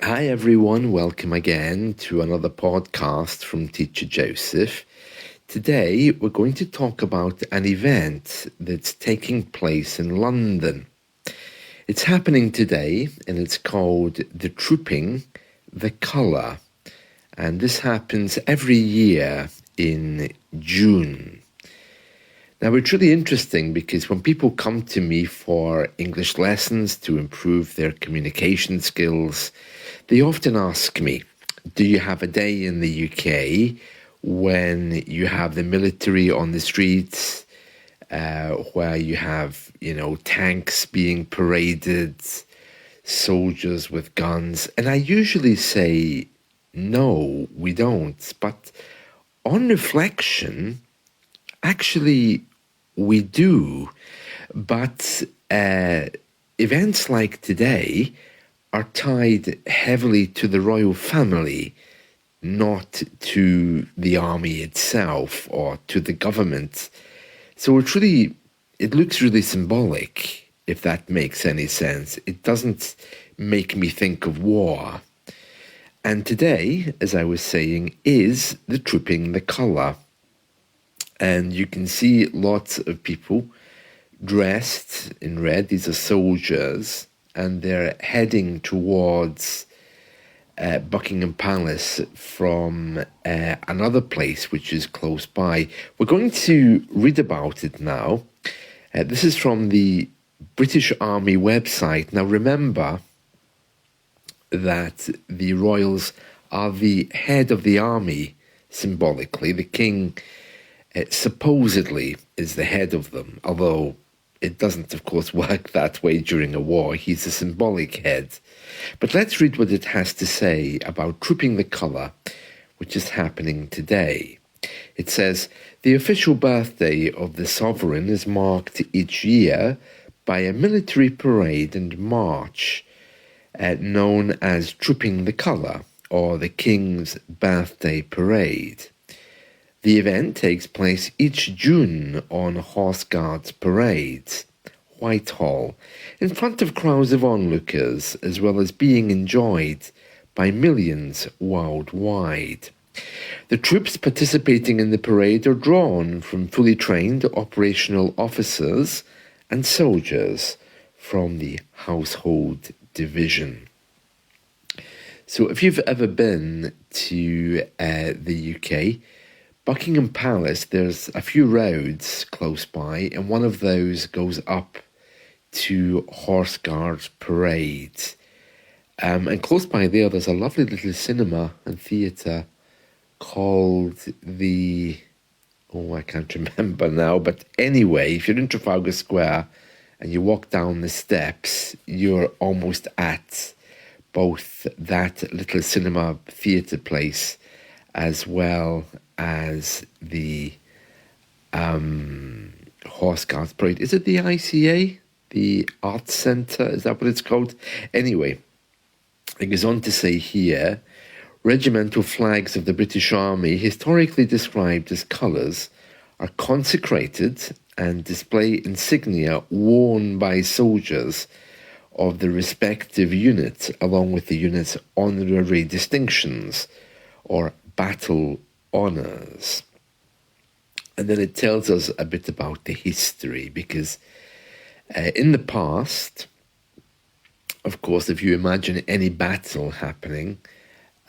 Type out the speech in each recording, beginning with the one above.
Hi everyone, welcome again to another podcast from Teacher Joseph. Today we're going to talk about an event that's taking place in London. It's happening today and it's called the Trooping the Colour, and this happens every year in June. Now, it's really interesting because when people come to me for English lessons to improve their communication skills, they often ask me, do you have a day in the UK when you have the military on the streets, where you have, tanks being paraded, soldiers with guns? And I usually say, no, we don't. But on reflection, actually, we do, but events like today are tied heavily to the royal family, not to the army itself or to the government. So it looks really symbolic, if that makes any sense. It doesn't make me think of war. And today, as I was saying, is the Trooping the Colour. And you can see lots of people dressed in red. These are soldiers, and they're heading towards Buckingham Palace from another place which is close by. We're going to read about it now. This is from the British Army website. Now remember that the royals are the head of the army symbolically. The king supposedly is the head of them, although it doesn't, of course, work that way during a war. He's a symbolic head. But let's read what it has to say about Trooping the Colour, which is happening today. It says, the official birthday of the sovereign is marked each year by a military parade and march known as Trooping the Colour, or the King's Birthday Parade. The event takes place each June on Horse Guards parades, Whitehall, in front of crowds of onlookers, as well as being enjoyed by millions worldwide. The troops participating in the parade are drawn from fully trained operational officers and soldiers from the Household Division. So if you've ever been to the UK, Buckingham Palace, there's a few roads close by, and one of those goes up to Horse Guards Parade. And close by there's a lovely little cinema and theatre called I can't remember now, but anyway, if you're in Trafalgar Square and you walk down the steps, you're almost at both that little cinema theatre place as well as the Horse Guards Parade. Is it the ICA? The Arts Centre? Is that what it's called? Anyway, it goes on to say here, regimental flags of the British Army, historically described as colours, are consecrated and display insignia worn by soldiers of the respective unit, along with the unit's honorary distinctions or battle honours. And then it tells us a bit about the history, because in the past, of course, if you imagine any battle happening,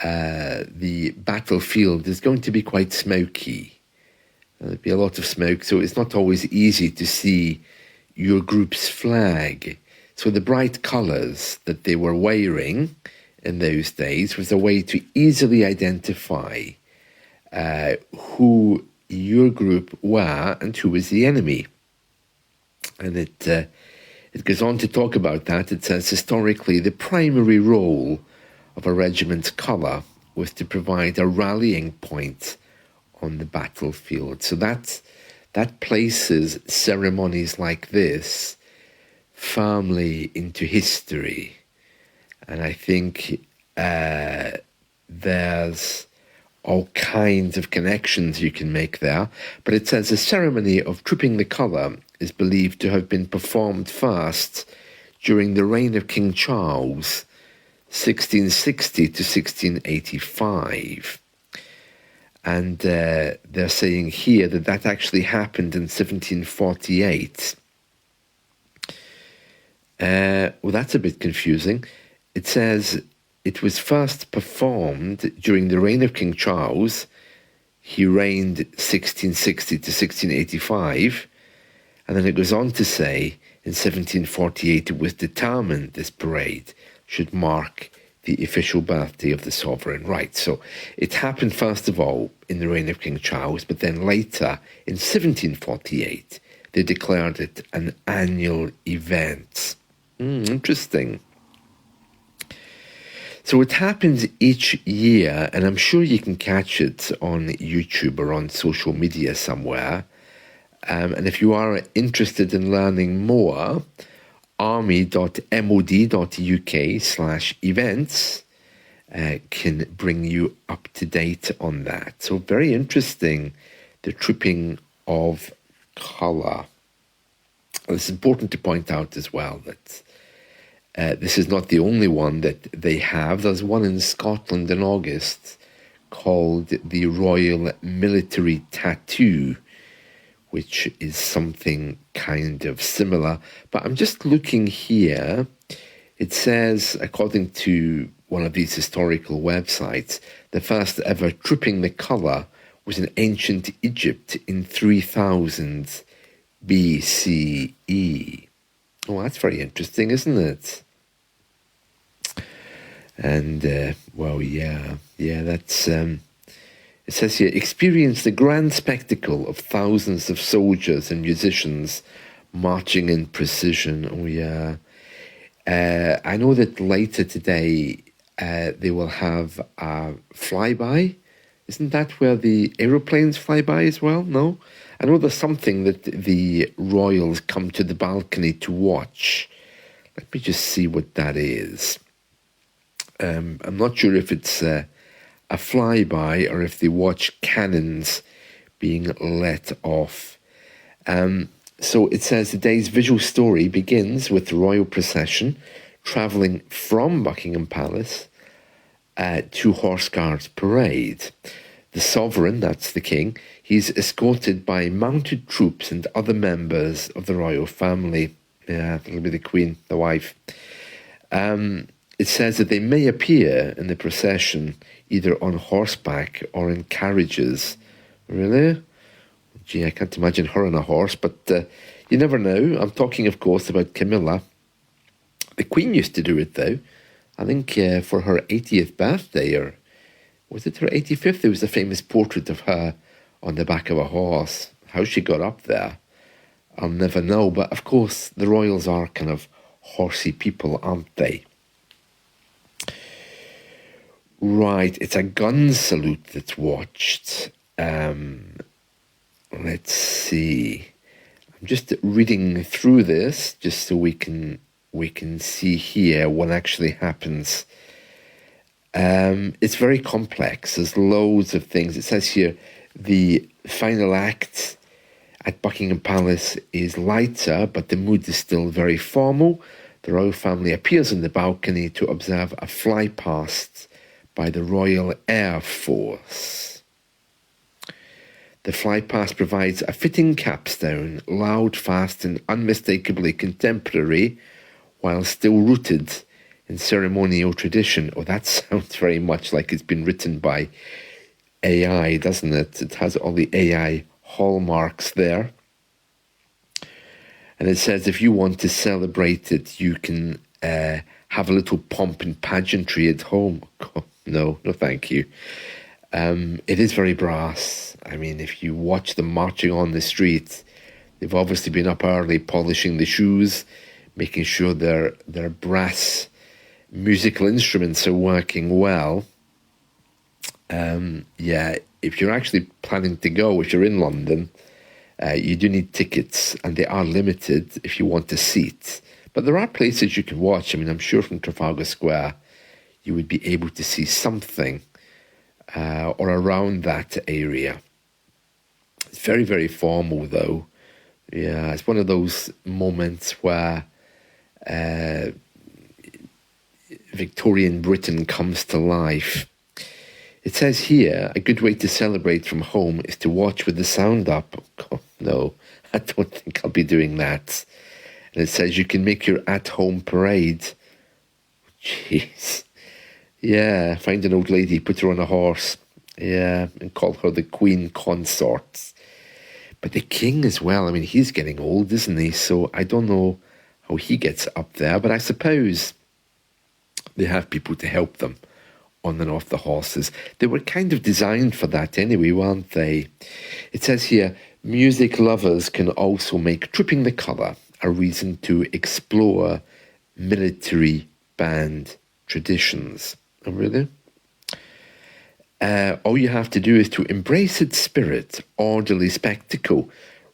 the battlefield is going to be quite smoky. There'll be a lot of smoke, so it's not always easy to see your group's flag. So the bright colours that they were wearing in those days was a way to easily identify who your group were and who was the enemy. And it goes on to talk about that. It says, historically, the primary role of a regiment's colour was to provide a rallying point on the battlefield. So that places ceremonies like this firmly into history. And I think there's all kinds of connections you can make there. But it says the ceremony of Trooping the Colour is believed to have been performed first during the reign of King Charles, 1660 to 1685. And they're saying here that that actually happened in 1748. Well, that's a bit confusing. It says it was first performed during the reign of King Charles. He reigned 1660 to 1685. And then it goes on to say in 1748 it was determined this parade should mark the official birthday of the sovereign. Right, so it happened first of all in the reign of King Charles, but then later in 1748 they declared it an annual event. Interesting. So it happens each year, and I'm sure you can catch it on YouTube or on social media somewhere. And if you are interested in learning more, army.mod.uk/events can bring you up to date on that. So very interesting, the trooping of colour. It's important to point out as well that this is not the only one that they have. There's one in Scotland in August called the Royal Military Tattoo, which is something kind of similar. But I'm just looking here. It says, according to one of these historical websites, the first ever trooping the colour was in ancient Egypt in 3000 BCE. Oh, that's very interesting, isn't it? And, well, yeah, that's... it says here, experience the grand spectacle of thousands of soldiers and musicians marching in precision. Oh, yeah. I know that later today they will have a flyby. Isn't that where the aeroplanes fly by as well? No? I know there's something that the royals come to the balcony to watch. Let me just see what that is. I'm not sure if it's a flyby or if they watch cannons being let off. So it says the day's visual story begins with the royal procession travelling from Buckingham Palace to Horse Guards Parade. The sovereign, that's the king, he's escorted by mounted troops and other members of the royal family. Yeah, that'll be the queen, the wife. It says that they may appear in the procession either on horseback or in carriages. Really? Gee, I can't imagine her on a horse, but you never know. I'm talking, of course, about Camilla. The Queen used to do it, though. I think for her 80th birthday, or was it her 85th? There was a famous portrait of her on the back of a horse. How she got up there, I'll never know. But, of course, the royals are kind of horsey people, aren't they? Right, it's a gun salute that's watched. Let's see. I'm just reading through this just so we can see here what actually happens. It's very complex. There's loads of things. It says here the final act at Buckingham Palace is lighter, but the mood is still very formal. The royal family appears on the balcony to observe a flypast by the Royal Air Force. The flypast provides a fitting capstone, loud, fast, and unmistakably contemporary, while still rooted in ceremonial tradition. Oh, that sounds very much like it's been written by AI, doesn't it? It has all the AI hallmarks there. And it says if you want to celebrate it, you can have a little pomp and pageantry at home. No, thank you. It is very brass. I mean, if you watch them marching on the street, they've obviously been up early polishing the shoes, making sure their brass musical instruments are working well. Yeah, if you're actually planning to go, if you're in London, you do need tickets, and they are limited if you want a seat. But there are places you can watch. I mean, I'm sure from Trafalgar Square, you would be able to see something or around that area. It's very, very formal, though. Yeah, it's one of those moments where Victorian Britain comes to life. It says here, a good way to celebrate from home is to watch with the sound up. Oh, no, I don't think I'll be doing that. And it says you can make your at-home parade. Jeez. Yeah, find an old lady, put her on a horse. Yeah, and call her the Queen Consort. But the king as well, I mean, he's getting old, isn't he? So I don't know how he gets up there, but I suppose they have people to help them on and off the horses. They were kind of designed for that anyway, weren't they? It says here, music lovers can also make Tripping the Colour a reason to explore military band traditions. Oh, really? All you have to do is to embrace its spirit, orderly spectacle,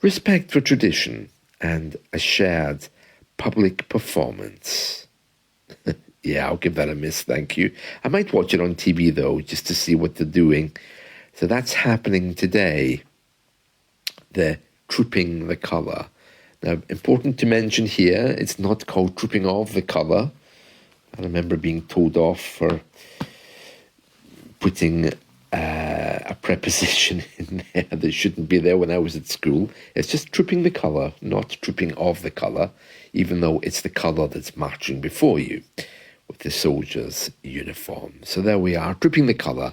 respect for tradition, and a shared public performance. Yeah, I'll give that a miss, thank you. I might watch it on TV, though, just to see what they're doing. So that's happening today, the Tripping the Colour. Now, important to mention here, it's not called Tripping of the Colour. I remember being told off for putting a preposition in there that shouldn't be there when I was at school. It's just Tripping the Colour, not Tripping of the Colour, even though it's the colour that's marching before you with the soldiers' uniform. So there we are, Tripping the Colour.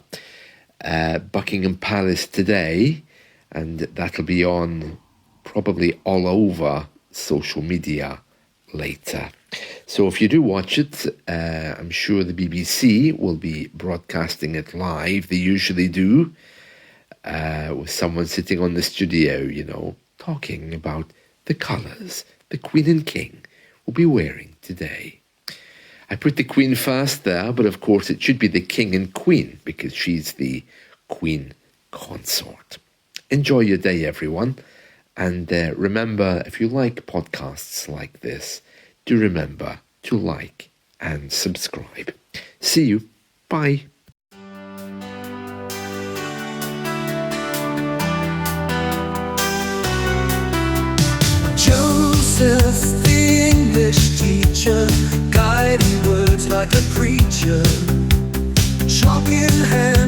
Buckingham Palace today, and that'll be on probably all over social media later. So if you do watch it, I'm sure the BBC will be broadcasting it live. They usually do, with someone sitting on the studio, you know, talking about the colours the Queen and King will be wearing today. I put the Queen first there, but of course it should be the King and Queen because she's the Queen Consort. Enjoy your day, everyone. And remember, if you like podcasts like this, do remember to like and subscribe. See you. Bye. Joseph, the English teacher, guiding words like a preacher, chalk in hand.